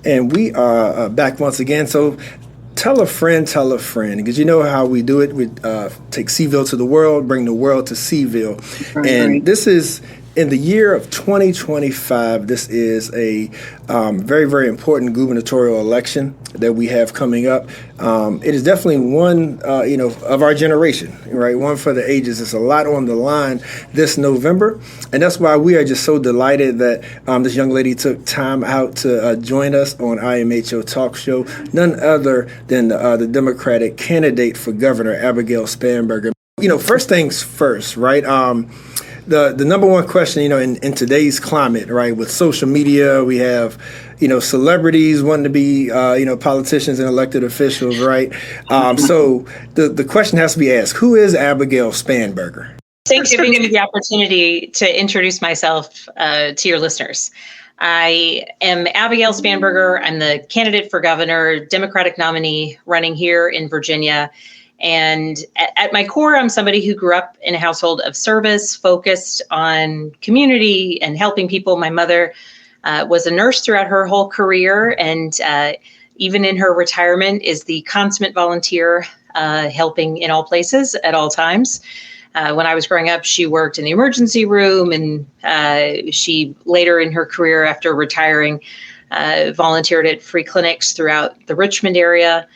And we are back once again. So tell a friend, because you know how we do it. We take Seaville to the world, bring the world to Seaville. And this is in the year of 2025. This is a very, very important gubernatorial election that we have coming up. It is definitely one, of our generation, right? One for the ages. There's a lot on the line this November. And that's why we are just so delighted that this young lady took time out to join us on IMHO Talk Show. None other than the Democratic candidate for governor, Abigail Spanberger. First things first, right? The number one question, in today's climate, right, with social media, we have, celebrities wanting to be, politicians and elected officials, right? So the question has to be asked, who is Abigail Spanberger? Thanks for giving me the opportunity to introduce myself to your listeners. I am Abigail Spanberger. I'm the candidate for governor, Democratic nominee running here in Virginia. And at my core, I'm somebody who grew up in a household of service, focused on community and helping people. My mother was a nurse throughout her whole career, and even in her retirement is the consummate volunteer, helping in all places at all times. When I was growing up, she worked in the emergency room, and she later in her career, after retiring, volunteered at free clinics throughout the Richmond area.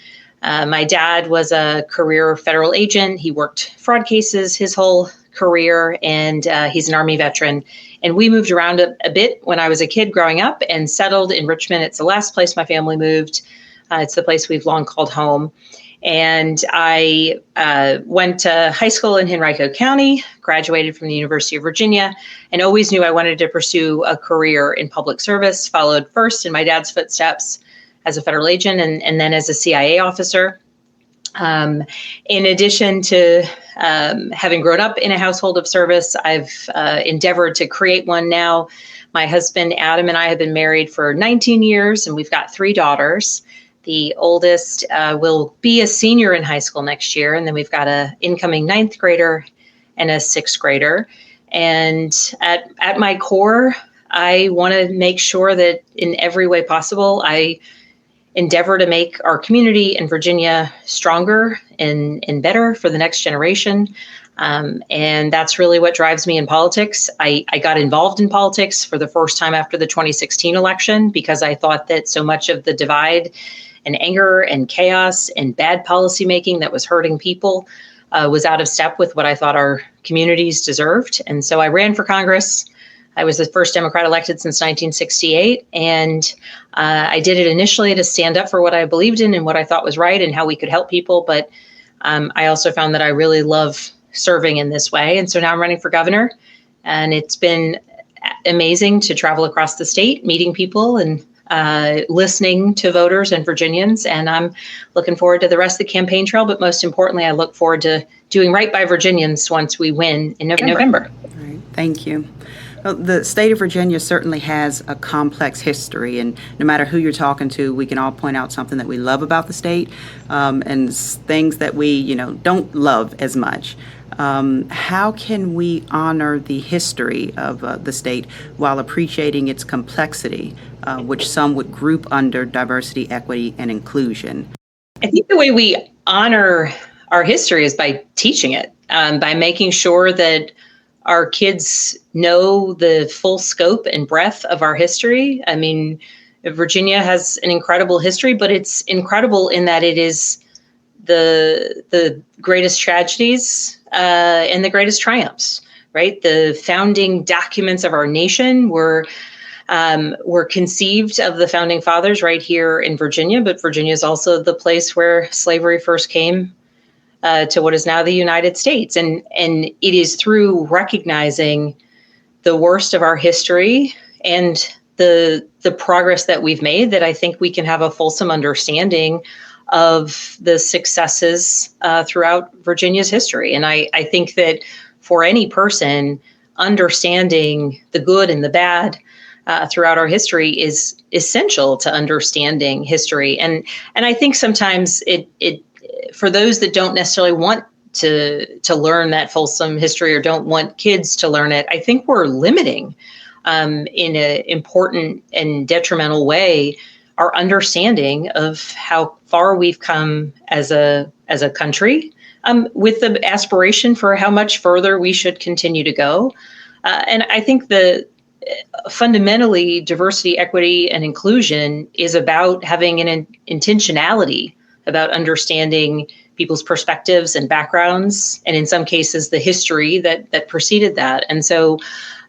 My dad was a career federal agent. He worked fraud cases his whole career, and he's an Army veteran. And we moved around a bit when I was a kid growing up and settled in Richmond. It's the last place my family moved. It's the place we've long called home. And I went to high school in Henrico County, graduated from the University of Virginia, and always knew I wanted to pursue a career in public service, followed first in my dad's footsteps as a federal agent and then as a CIA officer. In addition to having grown up in a household of service, I've endeavored to create one now. My husband, Adam, and I have been married for 19 years, and we've got 3 daughters. The oldest will be a senior in high school next year, and then we've got an incoming 9th grader and a 6th grader. And at my core, I want to make sure that in every way possible, I endeavor to make our community in Virginia stronger and better for the next generation. And that's really what drives me in politics. I got involved in politics for the first time after the 2016 election because I thought that so much of the divide and anger and chaos and bad policymaking that was hurting people was out of step with what I thought our communities deserved. And so I ran for Congress. I was the first Democrat elected since 1968, and I did it initially to stand up for what I believed in and what I thought was right and how we could help people. But I also found that I really love serving in this way. And so now I'm running for governor, and it's been amazing to travel across the state, meeting people and listening to voters and Virginians. And I'm looking forward to the rest of the campaign trail. But most importantly, I look forward to doing right by Virginians once we win in November. All right. Thank you. Well, the state of Virginia certainly has a complex history, and no matter who you're talking to, we can all point out something that we love about the state and things that we, don't love as much. How can we honor the history of the state while appreciating its complexity, which some would group under diversity, equity, and inclusion? I think the way we honor our history is by teaching it, by making sure that our kids know the full scope and breadth of our history. I mean, Virginia has an incredible history, but it's incredible in that it is the greatest tragedies and the greatest triumphs, right? The founding documents of our nation were conceived of the founding fathers right here in Virginia, but Virginia is also the place where slavery first came to what is now the United States. And it is through recognizing the worst of our history and the progress that we've made that I think we can have a fulsome understanding of the successes throughout Virginia's history. And I think that for any person, understanding the good and the bad throughout our history is essential to understanding history. And I think sometimes it for those that don't necessarily want to learn that fulsome history or don't want kids to learn it, I think we're limiting in an important and detrimental way our understanding of how far we've come as a country, with the aspiration for how much further we should continue to go. And I think fundamentally, diversity, equity, and inclusion is about having an intentionality about understanding people's perspectives and backgrounds, and in some cases, the history that preceded that. And so,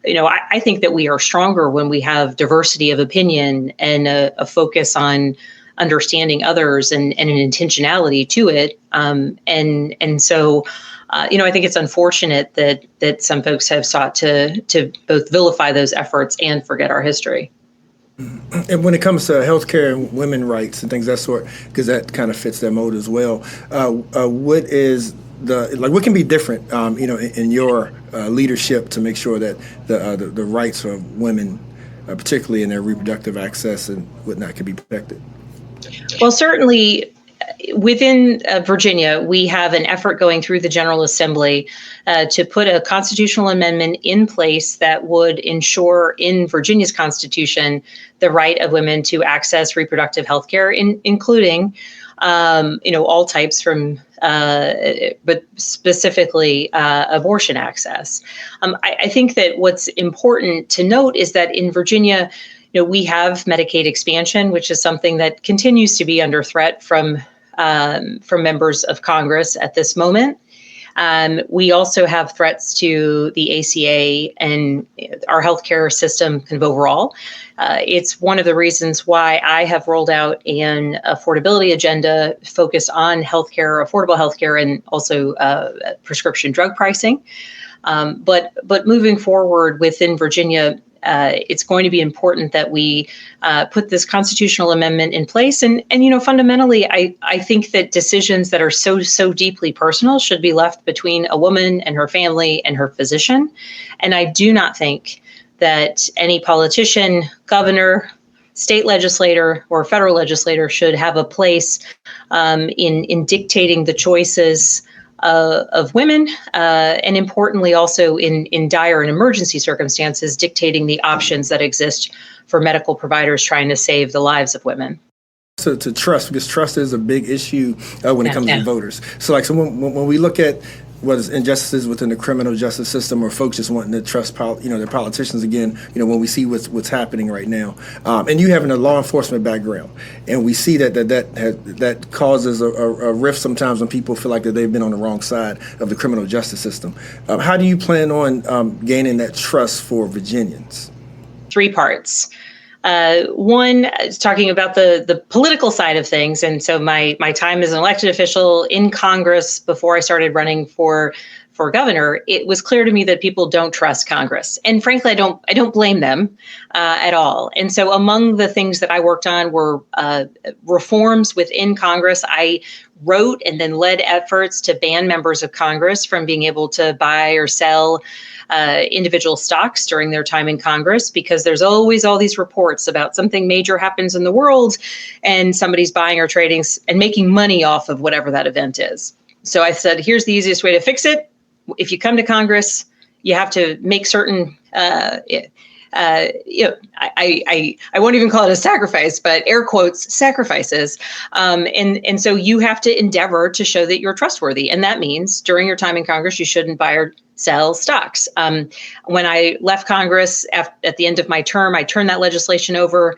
I think that we are stronger when we have diversity of opinion and a focus on understanding others and an intentionality to it. And so, I think it's unfortunate that some folks have sought to both vilify those efforts and forget our history. And when it comes to healthcare and women's rights and things of that sort, because that kind of fits their mode as well, what is what can be different, in your leadership to make sure that the rights of women, particularly in their reproductive access and whatnot, can be protected? Well, certainly within Virginia, we have an effort going through the General Assembly to put a constitutional amendment in place that would ensure in Virginia's Constitution the right of women to access reproductive health care, including all types but specifically abortion access. I think that what's important to note is that in Virginia, we have Medicaid expansion, which is something that continues to be under threat from members of Congress at this moment. We also have threats to the ACA and our healthcare system kind of overall. It's one of the reasons why I have rolled out an affordability agenda focused on healthcare, affordable healthcare, and also prescription drug pricing. But moving forward within Virginia, it's going to be important that we put this constitutional amendment in place. And fundamentally, I think that decisions that are so deeply personal should be left between a woman and her family and her physician. And I do not think that any politician, governor, state legislator, or federal legislator should have a place in dictating the choices of women, and importantly also in dire and emergency circumstances, dictating the options that exist for medical providers trying to save the lives of women. To trust, because trust is a big issue when it comes to voters. So when we look at what is injustices within the criminal justice system, or folks just wanting to trust their politicians again, when we see what's happening right now, and you having a law enforcement background, and we see that causes a rift sometimes when people feel like that they've been on the wrong side of the criminal justice system. How do you plan on gaining that trust for Virginians? 3 parts. One is talking about the political side of things. And so my time as an elected official in Congress before I started running for governor, it was clear to me that people don't trust Congress. And frankly, I don't blame them at all. And so among the things that I worked on were reforms within Congress. I wrote and then led efforts to ban members of Congress from being able to buy or sell individual stocks during their time in Congress, because there's always all these reports about something major happens in the world and somebody's buying or trading and making money off of whatever that event is. So I said, here's the easiest way to fix it. If you come to Congress, you have to make certain I won't even call it a sacrifice, but air quotes sacrifices. And so you have to endeavor to show that you're trustworthy. And that means during your time in Congress, you shouldn't buy or sell stocks. When I left Congress at the end of my term, I turned that legislation over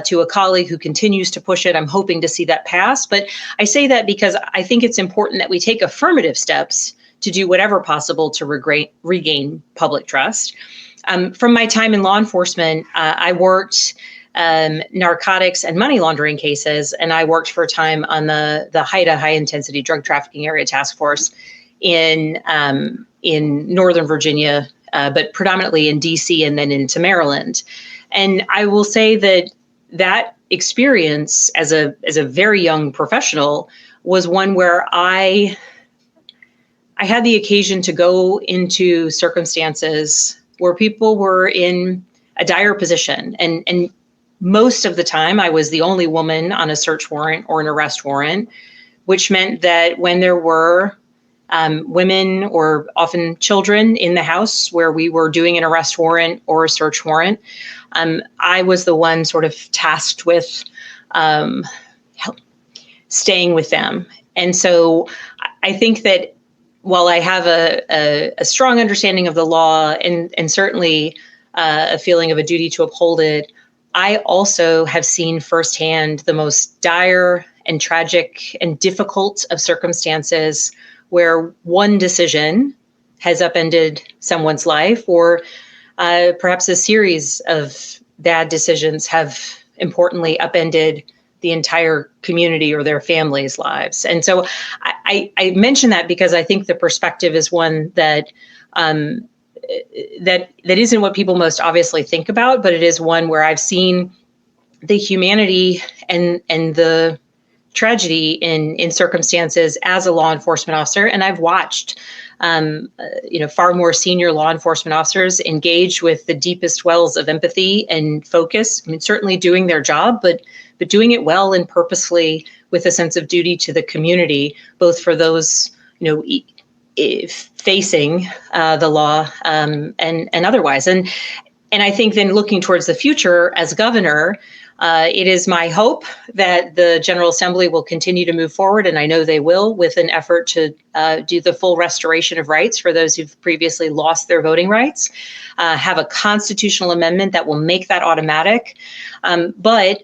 to a colleague who continues to push it. I'm hoping to see that pass. But I say that because I think it's important that we take affirmative steps to do whatever possible to regain public trust. From my time in law enforcement, I worked narcotics and money laundering cases, and I worked for a time on the HIDTA, High Intensity Drug Trafficking Area Task Force in Northern Virginia, but predominantly in DC and then into Maryland. And I will say that experience as a very young professional was one where I had the occasion to go into circumstances where people were in a dire position. And most of the time, I was the only woman on a search warrant or an arrest warrant, which meant that when there were women or often children in the house where we were doing an arrest warrant or a search warrant, I was the one sort of tasked with staying with them. And so I think that while I have a strong understanding of the law and certainly a feeling of a duty to uphold it, I also have seen firsthand the most dire and tragic and difficult of circumstances where one decision has upended someone's life, or perhaps a series of bad decisions have importantly upended the entire community or their families' lives. And so I mention that because I think the perspective is one that that isn't what people most obviously think about, but it is one where I've seen the humanity and the tragedy in circumstances as a law enforcement officer. And I've watched far more senior law enforcement officers engage with the deepest wells of empathy and focus. I mean, certainly doing their job, but doing it well and purposefully with a sense of duty to the community, both for those, facing the law and otherwise. And I think then looking towards the future as governor, it is my hope that the General Assembly will continue to move forward, and I know they will, with an effort to do the full restoration of rights for those who've previously lost their voting rights, have a constitutional amendment that will make that automatic. But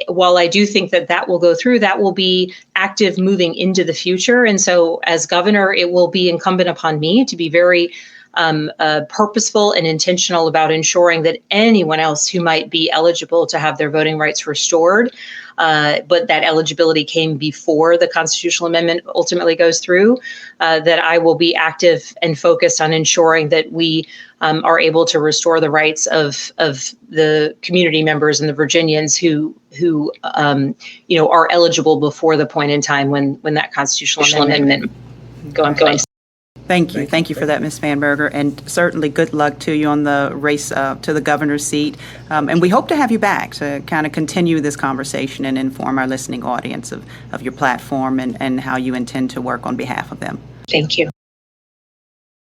while I do think that will go through, that will be active moving into the future. And so as governor, it will be incumbent upon me to be very purposeful and intentional about ensuring that anyone else who might be eligible to have their voting rights restored, but that eligibility came before the constitutional amendment ultimately goes through, that I will be active and focused on ensuring that we are able to restore the rights of the community members and the Virginians who are eligible before the point in time when that constitutional amendment go in place. Thank you. Thank you for that, Ms. Spanberger, and certainly good luck to you on the race to the governor's seat. And we hope to have you back to kind of continue this conversation and inform our listening audience of your platform and how you intend to work on behalf of them. Thank you.